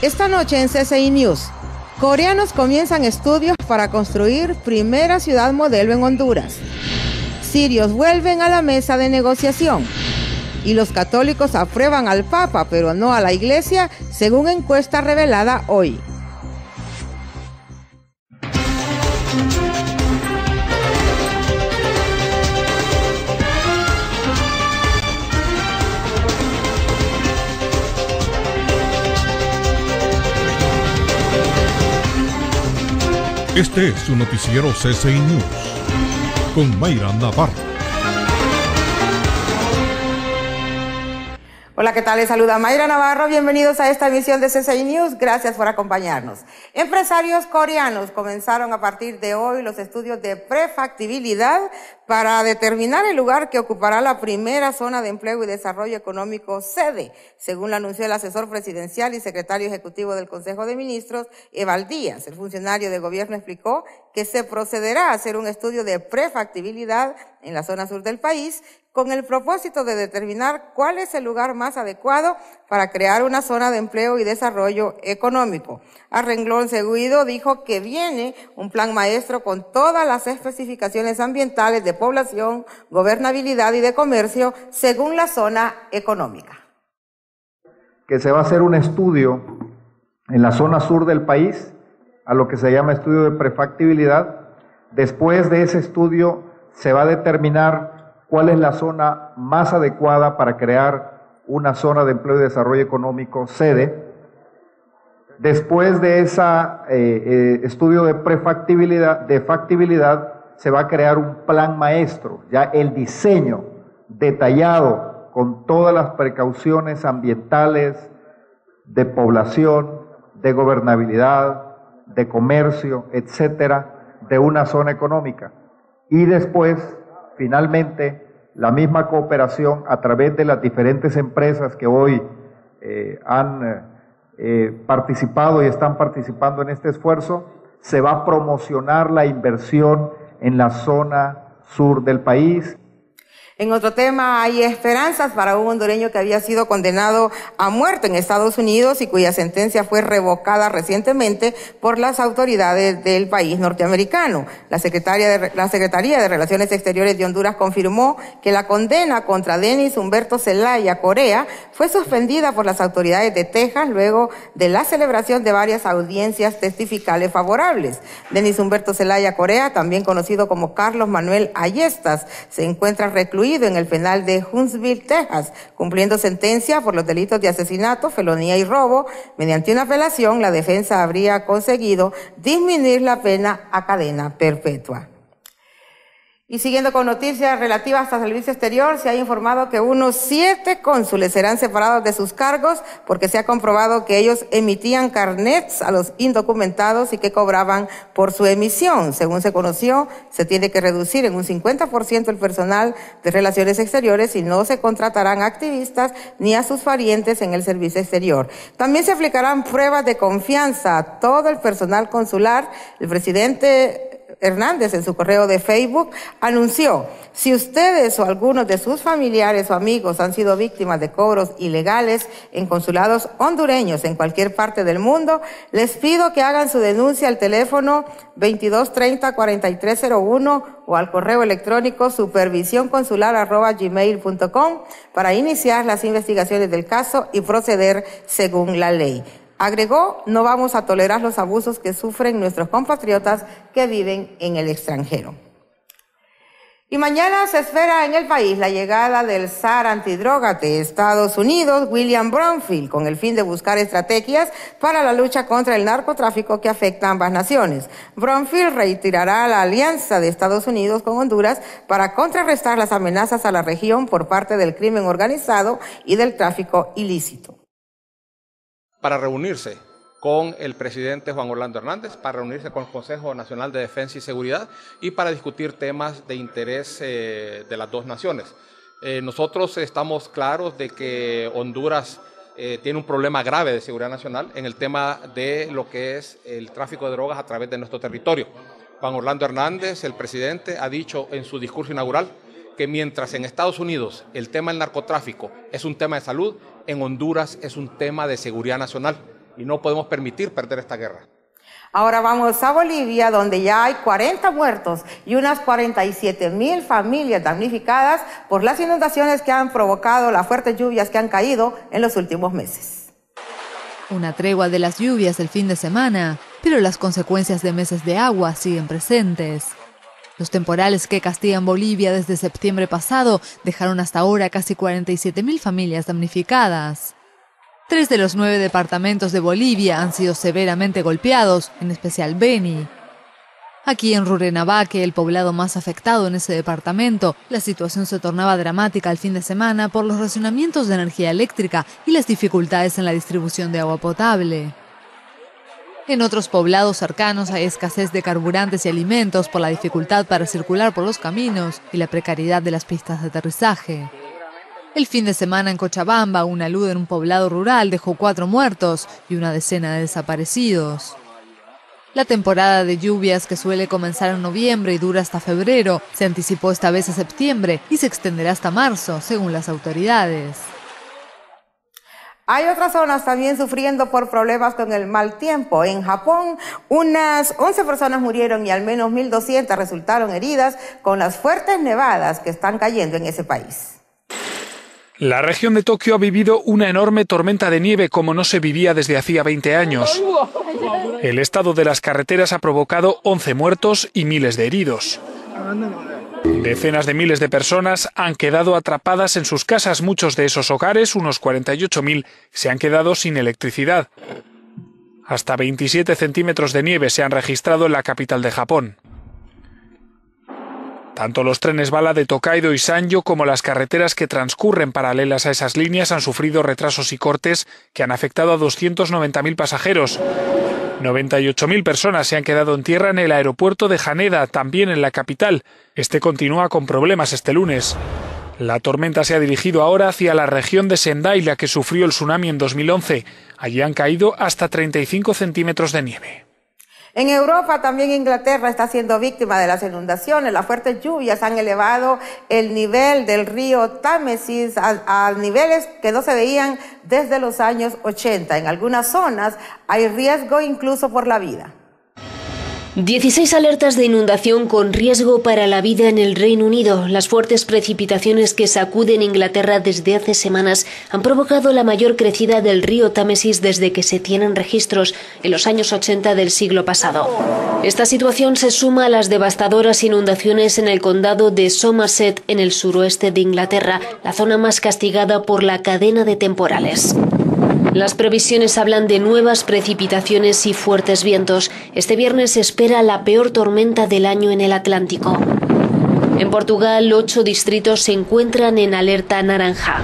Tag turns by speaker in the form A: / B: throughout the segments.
A: Esta noche en CCI News, coreanos comienzan estudios para construir primera ciudad modelo en Honduras. Sirios vuelven a la mesa de negociación. Y los católicos aprueban al Papa, pero no a la Iglesia, según encuesta revelada hoy.
B: Este es su noticiero CCI News, con Mayra Navarro.
A: Hola, ¿qué tal? Les saluda Mayra Navarro. Bienvenidos a esta emisión de CCI News. Gracias por acompañarnos. Empresarios coreanos comenzaron a partir de hoy los estudios de prefactibilidad para determinar el lugar que ocupará la primera zona de empleo y desarrollo económico sede, según lo anunció el asesor presidencial y secretario ejecutivo del Consejo de Ministros, Eval Díaz. El funcionario de gobierno explicó que se procederá a hacer un estudio de prefactibilidad en la zona sur del país con el propósito de determinar cuál es el lugar más adecuado para crear una zona de empleo y desarrollo económico. A renglón seguido dijo que viene un plan maestro con todas las especificaciones ambientales de población, gobernabilidad y de comercio según la zona económica.
C: Que se va a hacer un estudio en la zona sur del país, a lo que se llama estudio de prefactibilidad. Después de ese estudio se va a determinar cuál es la zona más adecuada para crear una zona de empleo y desarrollo económico sede. Después de ese estudio de factibilidad, se va a crear un plan maestro, ya el diseño detallado con todas las precauciones ambientales, de población, de gobernabilidad, de comercio, etcétera, de una zona económica. Y después, finalmente, la misma cooperación a través de las diferentes empresas que hoy han participado y están participando en este esfuerzo, se va a promocionar la inversión en la zona sur del país.
A: En otro tema, hay esperanzas para un hondureño que había sido condenado a muerte en Estados Unidos y cuya sentencia fue revocada recientemente por las autoridades del país norteamericano. La Secretaría de Relaciones Exteriores de Honduras confirmó que la condena contra Denis Humberto Zelaya Correa fue suspendida por las autoridades de Texas luego de la celebración de varias audiencias testificales favorables. Denis Humberto Zelaya Correa, también conocido como Carlos Manuel Ayestas, se encuentra recluido en el penal de Huntsville, Texas, cumpliendo sentencia por los delitos de asesinato, felonía y robo. Mediante una apelación, la defensa habría conseguido disminuir la pena a cadena perpetua. Y siguiendo con noticias relativas al servicio exterior, se ha informado que unos 7 cónsules serán separados de sus cargos porque se ha comprobado que ellos emitían carnets a los indocumentados y que cobraban por su emisión. Según se conoció, se tiene que reducir en un 50% el personal de relaciones exteriores y no se contratarán activistas ni a sus parientes en el servicio exterior. También se aplicarán pruebas de confianza a todo el personal consular. El presidente Hernández, en su correo de Facebook, anunció: si ustedes o algunos de sus familiares o amigos han sido víctimas de cobros ilegales en consulados hondureños en cualquier parte del mundo, les pido que hagan su denuncia al teléfono 2230-4301 o al correo electrónico supervisionconsular@gmail.com para iniciar las investigaciones del caso y proceder según la ley. Agregó: no vamos a tolerar los abusos que sufren nuestros compatriotas que viven en el extranjero. Y mañana se espera en el país la llegada del zar antidroga de Estados Unidos, William Bromfield, con el fin de buscar estrategias para la lucha contra el narcotráfico que afecta a ambas naciones. Bromfield reiterará la alianza de Estados Unidos con Honduras para contrarrestar las amenazas a la región por parte del crimen organizado y del tráfico ilícito.
D: Para reunirse con el presidente Juan Orlando Hernández, para reunirse con el Consejo Nacional de Defensa y Seguridad y para discutir temas de interés de las dos naciones. Nosotros estamos claros de que Honduras tiene un problema grave de seguridad nacional en el tema de lo que es el tráfico de drogas a través de nuestro territorio. Juan Orlando Hernández, el presidente, ha dicho en su discurso inaugural que mientras en Estados Unidos el tema del narcotráfico es un tema de salud, en Honduras es un tema de seguridad nacional. y no podemos permitir perder esta guerra.
A: Ahora vamos a Bolivia, donde ya hay 40 muertos y unas 47,000 familias damnificadas por las inundaciones que han provocado las fuertes lluvias que han caído en los últimos meses.
E: Una tregua de las lluvias el fin de semana, pero las consecuencias de meses de agua siguen presentes. Los temporales que castigan Bolivia desde septiembre pasado dejaron hasta ahora casi 47,000 familias damnificadas. 3 de los 9 departamentos de Bolivia han sido severamente golpeados, en especial Beni. Aquí en Rurrenabaque, el poblado más afectado en ese departamento, la situación se tornaba dramática el fin de semana por los racionamientos de energía eléctrica y las dificultades en la distribución de agua potable. En otros poblados cercanos hay escasez de carburantes y alimentos por la dificultad para circular por los caminos y la precariedad de las pistas de aterrizaje. El fin de semana en Cochabamba, una luz en un poblado rural dejó 4 muertos y una decena de desaparecidos. La temporada de lluvias, que suele comenzar en noviembre y dura hasta febrero, se anticipó esta vez a septiembre y se extenderá hasta marzo, según las autoridades.
A: Hay otras zonas también sufriendo por problemas con el mal tiempo. En Japón, unas 11 personas murieron y al menos 1.200 resultaron heridas con las fuertes nevadas que están cayendo en ese país.
F: La región de Tokio ha vivido una enorme tormenta de nieve como no se vivía desde hacía 20 años. El estado de las carreteras ha provocado 11 muertos y miles de heridos. Decenas de miles de personas han quedado atrapadas en sus casas. Muchos de esos hogares, unos 48.000, se han quedado sin electricidad. Hasta 27 centímetros de nieve se han registrado en la capital de Japón. Tanto los trenes bala de Tokaido y Sanyo como las carreteras que transcurren paralelas a esas líneas han sufrido retrasos y cortes que han afectado a 290.000 pasajeros. 98.000 personas se han quedado en tierra en el aeropuerto de Haneda, también en la capital. Este continúa con problemas este lunes. La tormenta se ha dirigido ahora hacia la región de Sendai, la que sufrió el tsunami en 2011. Allí han caído hasta 35 centímetros de nieve.
A: En Europa, también Inglaterra está siendo víctima de las inundaciones. Las fuertes lluvias han elevado el nivel del río Támesis a niveles que no se veían desde los años 80. En algunas zonas hay riesgo incluso por la vida.
G: 16 alertas de inundación con riesgo para la vida en el Reino Unido. Las fuertes precipitaciones que sacuden Inglaterra desde hace semanas han provocado la mayor crecida del río Támesis desde que se tienen registros en los años 80 del siglo pasado. Esta situación se suma a las devastadoras inundaciones en el condado de Somerset, en el suroeste de Inglaterra, la zona más castigada por la cadena de temporales. Las previsiones hablan de nuevas precipitaciones y fuertes vientos. Este viernes se espera la peor tormenta del año en el Atlántico. En Portugal, 8 distritos se encuentran en alerta naranja.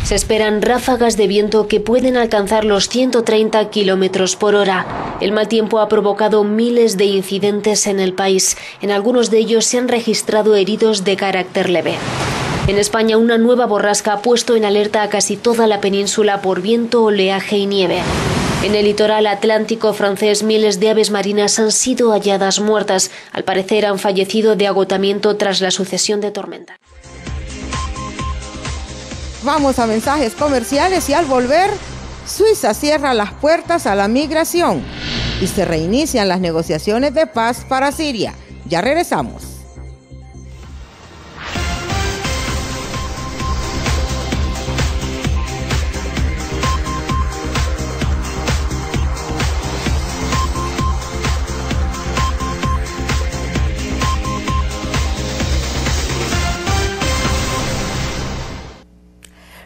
G: Se esperan ráfagas de viento que pueden alcanzar los 130 kilómetros por hora. El mal tiempo ha provocado miles de incidentes en el país. En algunos de ellos se han registrado heridos de carácter leve. En España, una nueva borrasca ha puesto en alerta a casi toda la península por viento, oleaje y nieve. En el litoral atlántico francés, miles de aves marinas han sido halladas muertas. Al parecer, han fallecido de agotamiento tras la sucesión de tormentas.
A: Vamos a mensajes comerciales y al volver, Suiza cierra las puertas a la migración y se reinician las negociaciones de paz para Siria. Ya regresamos.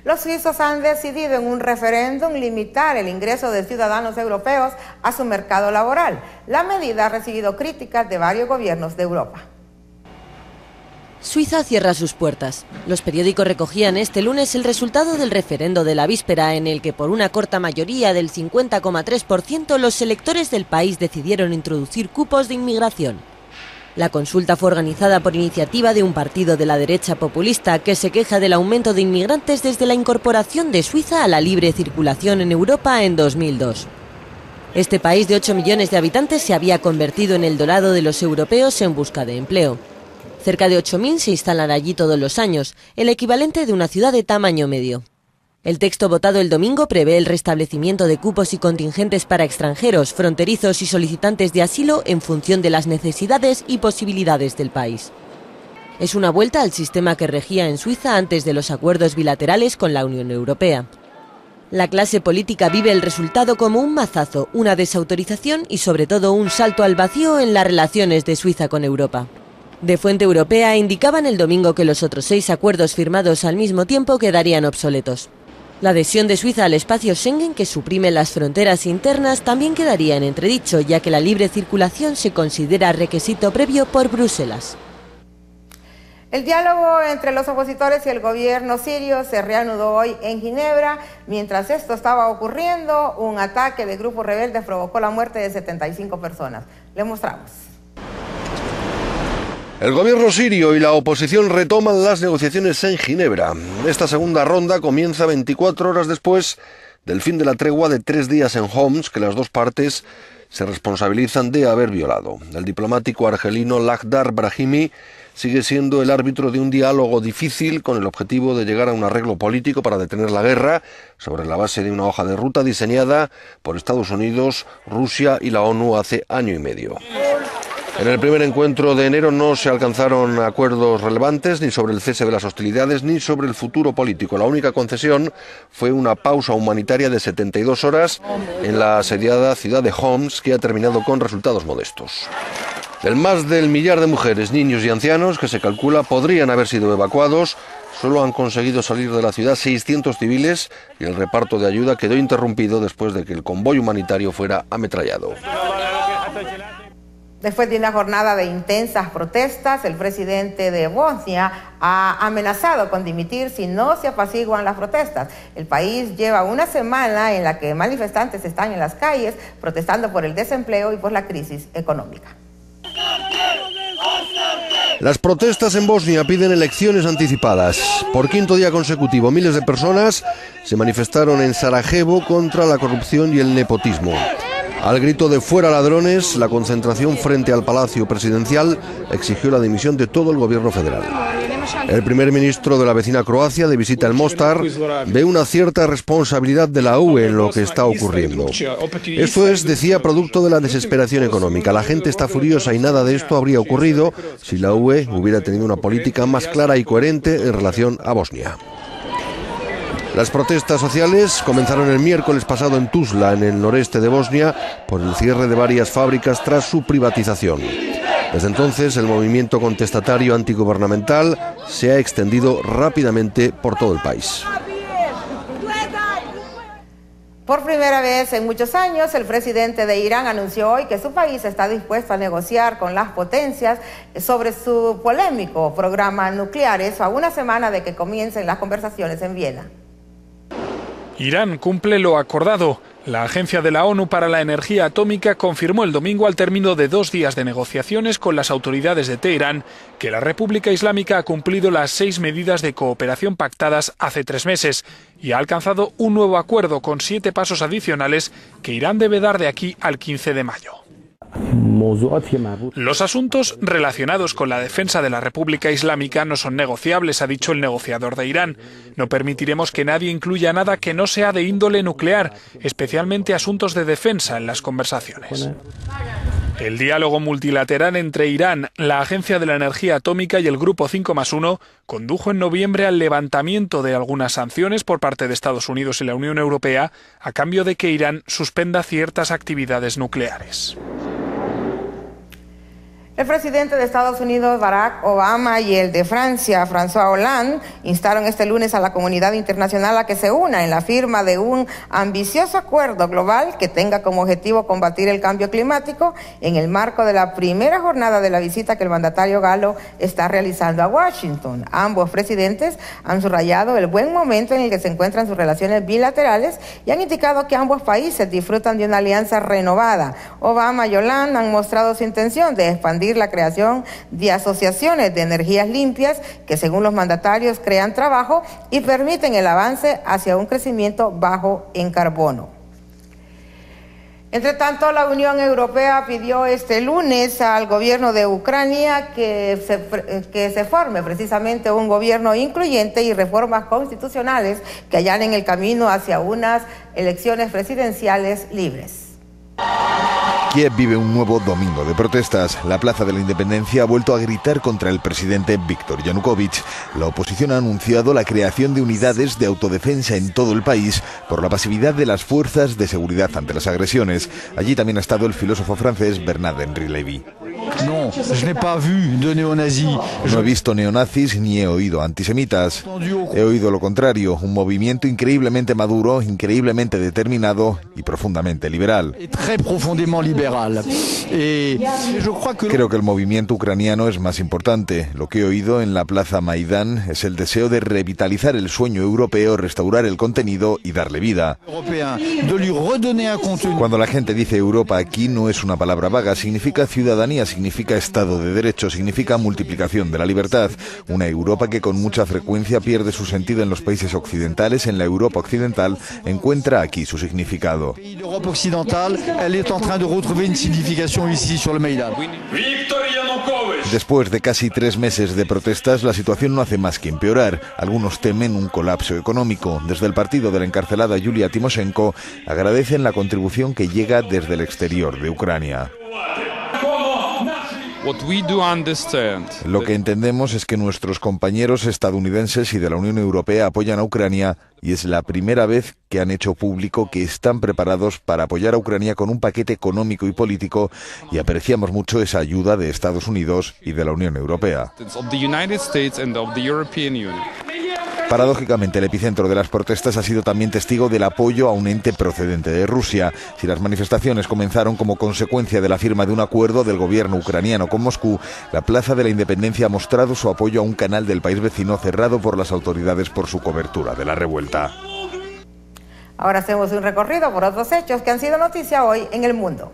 A: Los suizos han decidido en un referéndum limitar el ingreso de ciudadanos europeos a su mercado laboral. La medida ha recibido críticas de varios gobiernos de Europa.
H: Suiza cierra sus puertas. Los periódicos recogían este lunes el resultado del referendo de la víspera, en el que por una corta mayoría del 50,3% los electores del país decidieron introducir cupos de inmigración. La consulta fue organizada por iniciativa de un partido de la derecha populista que se queja del aumento de inmigrantes desde la incorporación de Suiza a la libre circulación en Europa en 2002. Este país de 8 millones de habitantes se había convertido en el dorado de los europeos en busca de empleo. Cerca de 8.000 se instalan allí todos los años, el equivalente de una ciudad de tamaño medio. El texto votado el domingo prevé el restablecimiento de cupos y contingentes para extranjeros, fronterizos y solicitantes de asilo en función de las necesidades y posibilidades del país. Es una vuelta al sistema que regía en Suiza antes de los acuerdos bilaterales con la Unión Europea. La clase política vive el resultado como un mazazo, una desautorización y sobre todo un salto al vacío en las relaciones de Suiza con Europa. De fuente europea indicaban el domingo que los otros 6 acuerdos firmados al mismo tiempo quedarían obsoletos. La adhesión de Suiza al espacio Schengen, que suprime las fronteras internas, también quedaría en entredicho, ya que la libre circulación se considera requisito previo por Bruselas.
A: El diálogo entre los opositores y el gobierno sirio se reanudó hoy en Ginebra. Mientras esto estaba ocurriendo, un ataque de grupos rebeldes provocó la muerte de 75 personas. Le mostramos.
I: El gobierno sirio y la oposición retoman las negociaciones en Ginebra. Esta segunda ronda comienza 24 horas después del fin de la tregua de 3 días en Homs, que las dos partes se responsabilizan de haber violado. El diplomático argelino Lakhdar Brahimi sigue siendo el árbitro de un diálogo difícil con el objetivo de llegar a un arreglo político para detener la guerra sobre la base de una hoja de ruta diseñada por Estados Unidos, Rusia y la ONU hace año y medio. En el primer encuentro de enero no se alcanzaron acuerdos relevantes ni sobre el cese de las hostilidades ni sobre el futuro político. La única concesión fue una pausa humanitaria de 72 horas en la asediada ciudad de Homs, que ha terminado con resultados modestos. Del más del millar de mujeres, niños y ancianos que se calcula podrían haber sido evacuados, solo han conseguido salir de la ciudad 600 civiles y el reparto de ayuda quedó interrumpido después de que el convoy humanitario fuera ametrallado.
A: Después de una jornada de intensas protestas, el presidente de Bosnia ha amenazado con dimitir si no se apaciguan las protestas. El país lleva una semana en la que manifestantes están en las calles protestando por el desempleo y por la crisis económica.
I: Las protestas en Bosnia piden elecciones anticipadas. Por 5º día consecutivo, miles de personas se manifestaron en Sarajevo contra la corrupción y el nepotismo. Al grito de "fuera ladrones", la concentración frente al Palacio Presidencial exigió la dimisión de todo el gobierno federal. El primer ministro de la vecina Croacia, de visita en Mostar, ve una cierta responsabilidad de la UE en lo que está ocurriendo. Esto es, decía, producto de la desesperación económica. La gente está furiosa y nada de esto habría ocurrido si la UE hubiera tenido una política más clara y coherente en relación a Bosnia. Las protestas sociales comenzaron el miércoles pasado en Tuzla, en el noreste de Bosnia, por el cierre de varias fábricas tras su privatización. Desde entonces, el movimiento contestatario antigubernamental se ha extendido rápidamente por todo el país.
A: Por primera vez en muchos años, el presidente de Irán anunció hoy que su país está dispuesto a negociar con las potencias sobre su polémico programa nuclear, eso a una semana de que comiencen las conversaciones en Viena.
F: Irán cumple lo acordado. La Agencia de la ONU para la Energía Atómica confirmó el domingo, al término de 2 días de negociaciones con las autoridades de Teherán, que la República Islámica ha cumplido las 6 medidas de cooperación pactadas hace 3 meses y ha alcanzado un nuevo acuerdo con 7 pasos adicionales que Irán debe dar de aquí al 15 de mayo. Los asuntos relacionados con la defensa de la República Islámica no son negociables, ha dicho el negociador de Irán. No permitiremos que nadie incluya nada que no sea de índole nuclear, especialmente asuntos de defensa, en las conversaciones. El diálogo multilateral entre Irán, la Agencia de la Energía Atómica y el Grupo 5+1 condujo en noviembre al levantamiento de algunas sanciones por parte de Estados Unidos y la Unión Europea a cambio de que Irán suspenda ciertas actividades nucleares.
A: El presidente de Estados Unidos, Barack Obama, y el de Francia, François Hollande, instaron este lunes a la comunidad internacional a que se una en la firma de un ambicioso acuerdo global que tenga como objetivo combatir el cambio climático en el marco de la primera jornada de la visita que el mandatario galo está realizando a Washington. Ambos presidentes han subrayado el buen momento en el que se encuentran sus relaciones bilaterales y han indicado que ambos países disfrutan de una alianza renovada. Obama y Hollande han mostrado su intención de expandir la creación de asociaciones de energías limpias que, según los mandatarios, crean trabajo y permiten el avance hacia un crecimiento bajo en carbono. Entre tanto, la Unión Europea pidió este lunes al gobierno de Ucrania que se forme precisamente un gobierno incluyente y reformas constitucionales que allanen el camino hacia unas elecciones presidenciales libres.
J: Kiev vive un nuevo domingo de protestas. La Plaza de la Independencia ha vuelto a gritar contra el presidente Viktor Yanukovych. La oposición ha anunciado la creación de unidades de autodefensa en todo el país por la pasividad de las fuerzas de seguridad ante las agresiones. Allí también ha estado el filósofo francés Bernard-Henri Lévy. No he visto neonazis ni he oído antisemitas. He oído lo contrario, un movimiento increíblemente maduro, increíblemente determinado y profundamente liberal. Creo que el movimiento ucraniano es más importante. Lo que he oído en la Plaza Maidán es el deseo de revitalizar el sueño europeo, restaurar el contenido y darle vida. Cuando la gente dice Europa aquí no es una palabra vaga, significa ciudadanía, significa Estado de Derecho, significa multiplicación de la libertad. Una Europa que con mucha frecuencia pierde su sentido en los países occidentales, en la Europa occidental, encuentra aquí su significado. Después de casi 3 meses de protestas, la situación no hace más que empeorar. Algunos temen un colapso económico. Desde el partido de la encarcelada Yulia Timoshenko agradecen la contribución que llega desde el exterior de Ucrania. Lo que entendemos es que nuestros compañeros estadounidenses y de la Unión Europea apoyan a Ucrania y es la primera vez que han hecho público que están preparados para apoyar a Ucrania con un paquete económico y político y apreciamos mucho esa ayuda de Estados Unidos y de la Unión Europea. Paradójicamente, el epicentro de las protestas ha sido también testigo del apoyo a un ente procedente de Rusia. Si las manifestaciones comenzaron como consecuencia de la firma de un acuerdo del gobierno ucraniano con Moscú, la Plaza de la Independencia ha mostrado su apoyo a un canal del país vecino cerrado por las autoridades por su cobertura de la revuelta.
A: Ahora hacemos un recorrido por otros hechos que han sido noticia hoy en el mundo.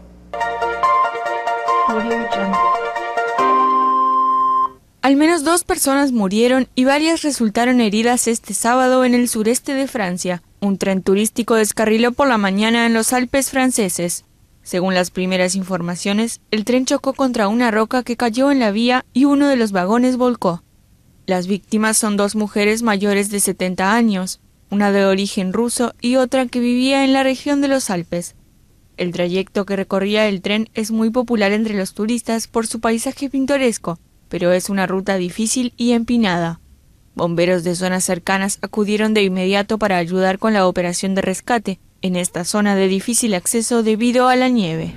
K: Al menos 2 personas murieron y varias resultaron heridas este sábado en el sureste de Francia. Un tren turístico descarriló por la mañana en los Alpes franceses. Según las primeras informaciones, el tren chocó contra una roca que cayó en la vía y uno de los vagones volcó. Las víctimas son 2 mujeres mayores de 70 años, una de origen ruso y otra que vivía en la región de los Alpes. El trayecto que recorría el tren es muy popular entre los turistas por su paisaje pintoresco, pero es una ruta difícil y empinada. Bomberos de zonas cercanas acudieron de inmediato para ayudar con la operación de rescate en esta zona de difícil acceso debido a la nieve.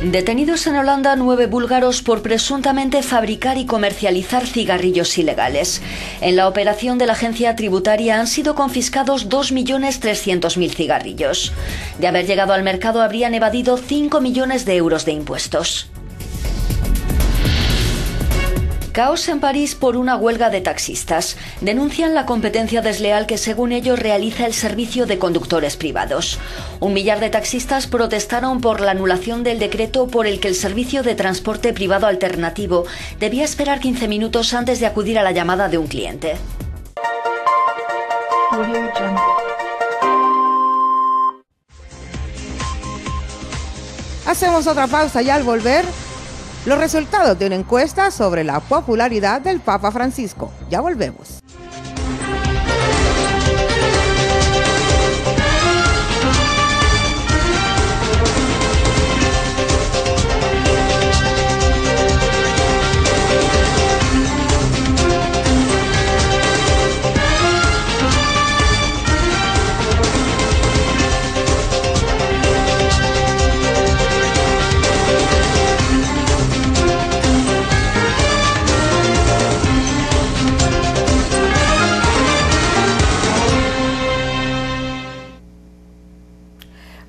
L: Detenidos en Holanda 9 búlgaros por presuntamente fabricar y comercializar cigarrillos ilegales. En la operación de la agencia tributaria han sido confiscados 2.300.000 cigarrillos. De haber llegado al mercado habrían evadido 5 millones de euros de impuestos. Caos en París por una huelga de taxistas. Denuncian la competencia desleal que según ellos realiza el servicio de conductores privados. 1 millar de taxistas protestaron por la anulación del decreto por el que el servicio de transporte privado alternativo debía esperar 15 minutos antes de acudir a la llamada de un cliente.
A: Hacemos otra pausa y al volver, los resultados de una encuesta sobre la popularidad del Papa Francisco. Ya volvemos.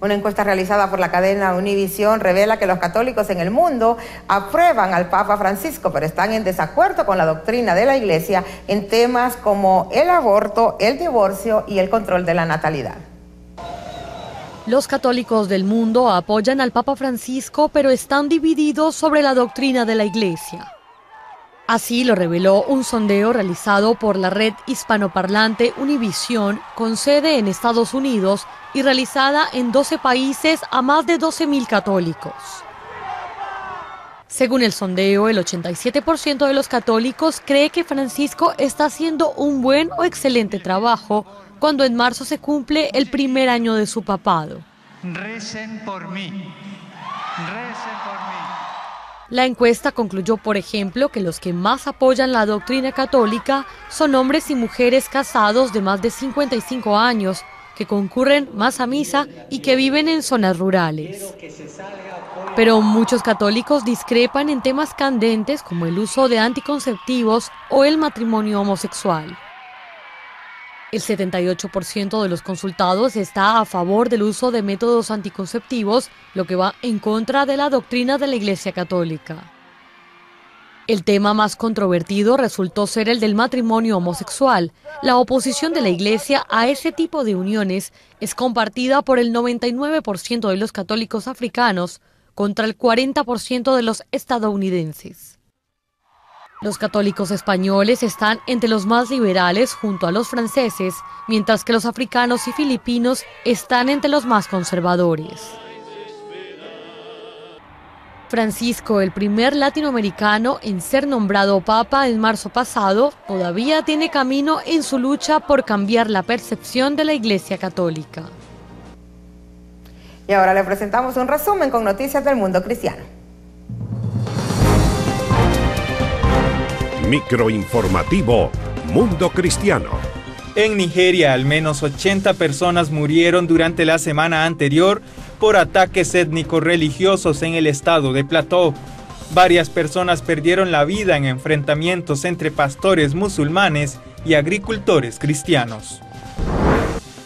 A: Una encuesta realizada por la cadena Univisión revela que los católicos en el mundo aprueban al Papa Francisco, pero están en desacuerdo con la doctrina de la Iglesia en temas como el aborto, el divorcio y el control de la natalidad.
M: Los católicos del mundo apoyan al Papa Francisco, pero están divididos sobre la doctrina de la Iglesia. Así lo reveló un sondeo realizado por la red hispanoparlante Univision, con sede en Estados Unidos y realizada en 12 países a más de 12.000 católicos. Según el sondeo, el 87% de los católicos cree que Francisco está haciendo un buen o excelente trabajo cuando en marzo se cumple el primer año de su papado.
N: Recen por mí, recen por mí.
M: La encuesta concluyó, por ejemplo, que los que más apoyan la doctrina católica son hombres y mujeres casados de más de 55 años, que concurren más a misa y que viven en zonas rurales. Pero muchos católicos discrepan en temas candentes como el uso de anticonceptivos o el matrimonio homosexual. El 78% de los consultados está a favor del uso de métodos anticonceptivos, lo que va en contra de la doctrina de la Iglesia Católica. El tema más controvertido resultó ser el del matrimonio homosexual. La oposición de la Iglesia a ese tipo de uniones es compartida por el 99% de los católicos africanos contra el 40% de los estadounidenses. Los católicos españoles están entre los más liberales junto a los franceses, mientras que los africanos y filipinos están entre los más conservadores. Francisco, el primer latinoamericano en ser nombrado papa en marzo pasado, todavía tiene camino en su lucha por cambiar la percepción de la Iglesia Católica.
A: Y ahora le presentamos un resumen con noticias del mundo cristiano.
O: Microinformativo Mundo Cristiano.
P: En Nigeria, al menos 80 personas murieron durante la semana anterior por ataques étnico-religiosos en el estado de Plateau. Varias personas perdieron la vida en enfrentamientos entre pastores musulmanes y agricultores cristianos.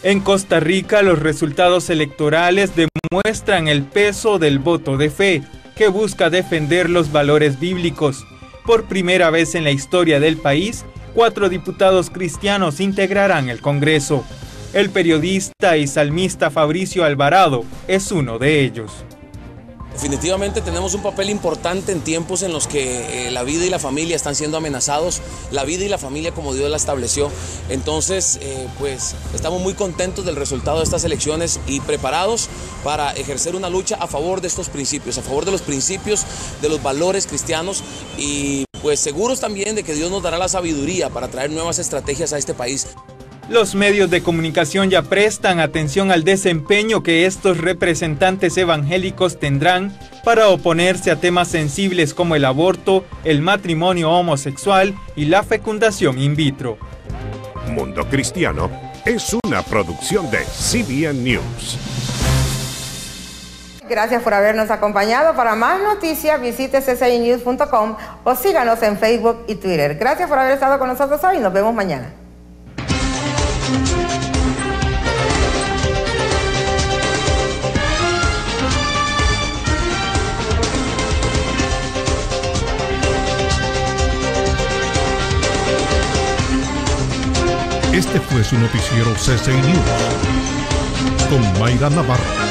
P: En Costa Rica, los resultados electorales demuestran el peso del voto de fe, que busca defender los valores bíblicos. Por primera vez en la historia del país, 4 diputados cristianos integrarán el Congreso. El periodista y salmista Fabricio Alvarado es uno de ellos.
Q: Definitivamente tenemos un papel importante en tiempos en los que la vida y la familia están siendo amenazados, la vida y la familia como Dios la estableció. Entonces, pues estamos muy contentos del resultado de estas elecciones y preparados para ejercer una lucha a favor de estos principios, a favor de los principios, de los valores cristianos y pues seguros también de que Dios nos dará la sabiduría para traer nuevas estrategias a este país.
P: Los medios de comunicación ya prestan atención al desempeño que estos representantes evangélicos tendrán para oponerse a temas sensibles como el aborto, el matrimonio homosexual y la fecundación in vitro.
O: Mundo Cristiano es una producción de CBN News.
A: Gracias por habernos acompañado. Para más noticias visite ccinews.com o síganos en Facebook y Twitter. Gracias por haber estado con nosotros hoy y nos vemos mañana.
B: Este fue su noticiero CCI News con Mayra Navarro.